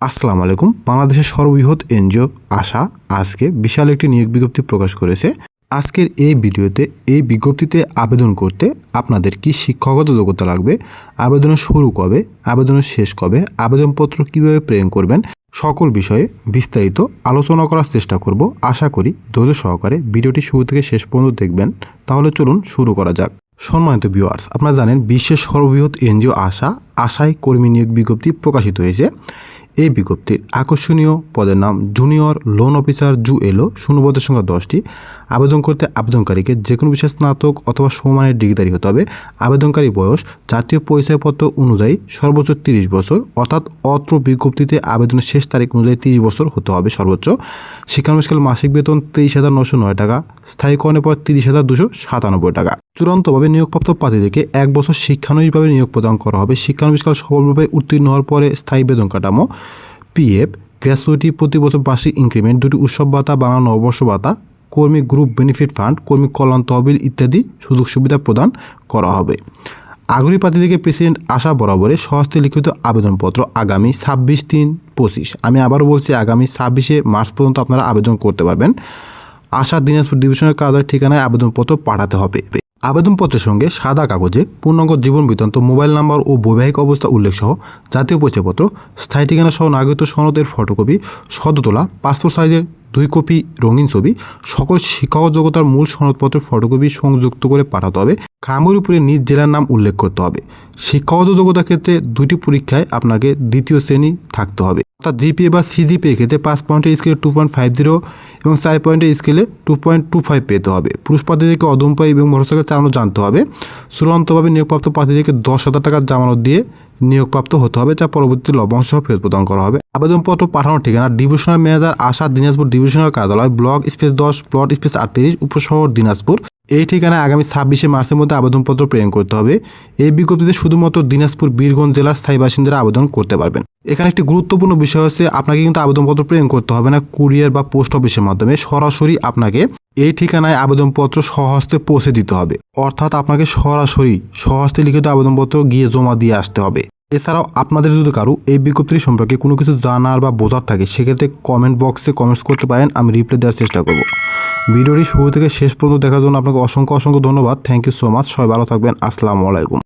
আসসালামু আলাইকুম। বাংলাদেশের সর্ববৃহৎ এনজিও আশা আজকে বিশাল একটি নিয়োগ বিজ্ঞপ্তি প্রকাশ করেছে। আজকের এই ভিডিওতে এই বিজ্ঞপ্তিতে আবেদন করতে আপনাদের কি শিক্ষাগত যোগ্যতা লাগবে, আবেদনের শুরু কবে, আবেদনের শেষ কবে, আবেদনপত্র কিভাবে প্রেরণ করবেন, সকল বিষয়ে বিস্তারিত আলোচনা করার চেষ্টা করব। আশা করি ধৈর্য সহকারে ভিডিওটি শুরু থেকে শেষ পর্যন্ত দেখবেন। তাহলে চলুন শুরু করা যাক। সম্মানিত ভিউয়ার্স, আপনারা জানেন বিশ্বের সর্ববৃহৎ এনজিও আশায় কর্মী নিয়োগ বিজ্ঞপ্তি প্রকাশিত হয়েছে। এই বিজ্ঞপ্তির আকর্ষণীয় পদের নাম জুনিয়র লোন অফিসার জুএলও, শূন্যপদের সংখ্যা 10টি। আবেদন করতে আবেদনকারীকে যে কোনো বিষয়ে স্নাতক অথবা সমমানের ডিগ্রিধারী হতে হবে। আবেদনকারী বয়স জাতীয় পরিচয়পত্র অনুযায়ী সর্বোচ্চ 30 বছর, অর্থাৎ অত্র বিজ্ঞপ্তিতে আবেদনের শেষ তারিখ অনুযায়ী 30 বছর হতে হবে সর্বোচ্চ। শিক্ষানবিশকাল মাসিক বেতন 23,909 টাকা, স্থায়ীকরণের পর 30,297 টাকা। চূড়ান্তভাবে নিয়োগপ্রাপ্ত প্রার্থীদেরকে 1 বছর শিক্ষানবিশভাবে নিয়োগ প্রদান করা হবে। শিক্ষানবিশকাল সফলভাবে উত্তীর্ণ হওয়ার পরে স্থায়ী বেতন কাঠামো, পিএফ, গ্র্যাচুইটি, প্রতি বছর বার্ষিক ইনক্রিমেন্ট, 2টি উৎসব ভাতা, বাংলা নববর্ষ ভাতা, কর্মী গ্রুপ বেনিফিট ফান্ড, কর্মী কল্যাণ তহবিল ইত্যাদি সুযোগ সুবিধা প্রদান করা হবে। আগ্রহী প্রার্থীদেরকে প্রেসিডেন্ট আশা বরাবরে স্বহস্তে লিখিত আবেদনপত্র আগামী 26/3/25, আমি আবারও বলছি আগামী 26শে মার্চ পর্যন্ত আপনারা আবেদন করতে পারবেন। আশা দিনাজপুর ডিভিশনের কার্যালয়ের ঠিকানায় আবেদনপত্র পাঠাতে হবে। আবেদনপত্রের সঙ্গে সাদা কাগজে পূর্ণাঙ্গ জীবন বৃত্তান্ত, মোবাইল নাম্বার ও বৈবাহিক অবস্থা উল্লেখ সহ জাতীয় পরিচয়পত্র, স্থায়ী ঠিকানা সহ নাগরিকত্ব সনদের ফটোকপি, সদ্য তোলা পাসপোর্ট সাইজের 2 কপি রঙিন ছবি, সকল শিক্ষাগত যোগ্যতার মূল সনদপত্রের ফটোকপি সংযুক্ত করে পাঠাতে হবে। খামের উপরে নিজ জেলার নাম উল্লেখ করতে হবে। শিক্ষাগত যোগ্যতার ক্ষেত্রে 2টি পরীক্ষায় আপনাকে দ্বিতীয় শ্রেণী থাকতে হবে, অর্থাৎ জিপিএ বা সিজিপিএ ক্ষেত্রে 5 পয়েন্টের স্কেলে 2.50 এবং 4 পয়েন্টের স্কেলে 2.25 পেতে হবে। পুরুষ প্রার্থীদেরকে অদম্পায়ী এবং মোটরসাইকেল চালানো জানতে হবে। চূড়ান্তভাবে নিয়োগপ্রাপ্ত প্রার্থীদেরকে 10,000 টাকার জামানত দিয়ে নিয়োগপ্রাপ্ত হতে হবে, যা পরবর্তী লভ্যাংশ সহ ফেরত প্রদান করা হবে। আবেদনপত্র পাঠানোর ঠিকানা divisional manager Asha, Dinajpur divisional কার্যালয়, ব্লক স্পেস 10, প্লট স্পেস 38, উপশহর দিনাজপুর। এই ঠিকানায় আগামী 26শে মার্চের মধ্যে আবেদনপত্র প্রেরণ করতে হবে। এই বিজ্ঞপ্তিতে শুধুমাত্র দিনাজপুর, বীরগঞ্জ জেলার স্থায়ী বাসিন্দারা আবেদন করতে পারবেন। এখানে একটি গুরুত্বপূর্ণ বিষয় হচ্ছে, আপনাকে কিন্তু আবেদনপত্র প্রেরণ করতে হবে না কুরিয়ার বা পোস্ট অফিসের মাধ্যমে, সরাসরি আপনাকে এই ঠিকানায় আবেদনপত্র স্বহস্তে পৌঁছে দিতে হবে। অর্থাৎ আপনাকে সরাসরি স্বহস্তে লিখিত আবেদনপত্র গিয়ে জমা দিয়ে আসতে হবে। এছাড়াও আপনাদের যদি কারো এই বিজ্ঞপ্তি সম্পর্কে কোনো কিছু জানার বা বোঝার থাকে, সেক্ষেত্রে কমেন্ট বক্সে কমেন্টস করতে পারেন, আমি রিপ্লাই দেওয়ার চেষ্টা করব। ভিডিওটি শুরু থেকে শেষ পর্যন্ত দেখার জন্য আপনাকে অসংখ্য ধন্যবাদ। Thank you so much. সবাই ভালো থাকবেন। আসসালামু আলাইকুম।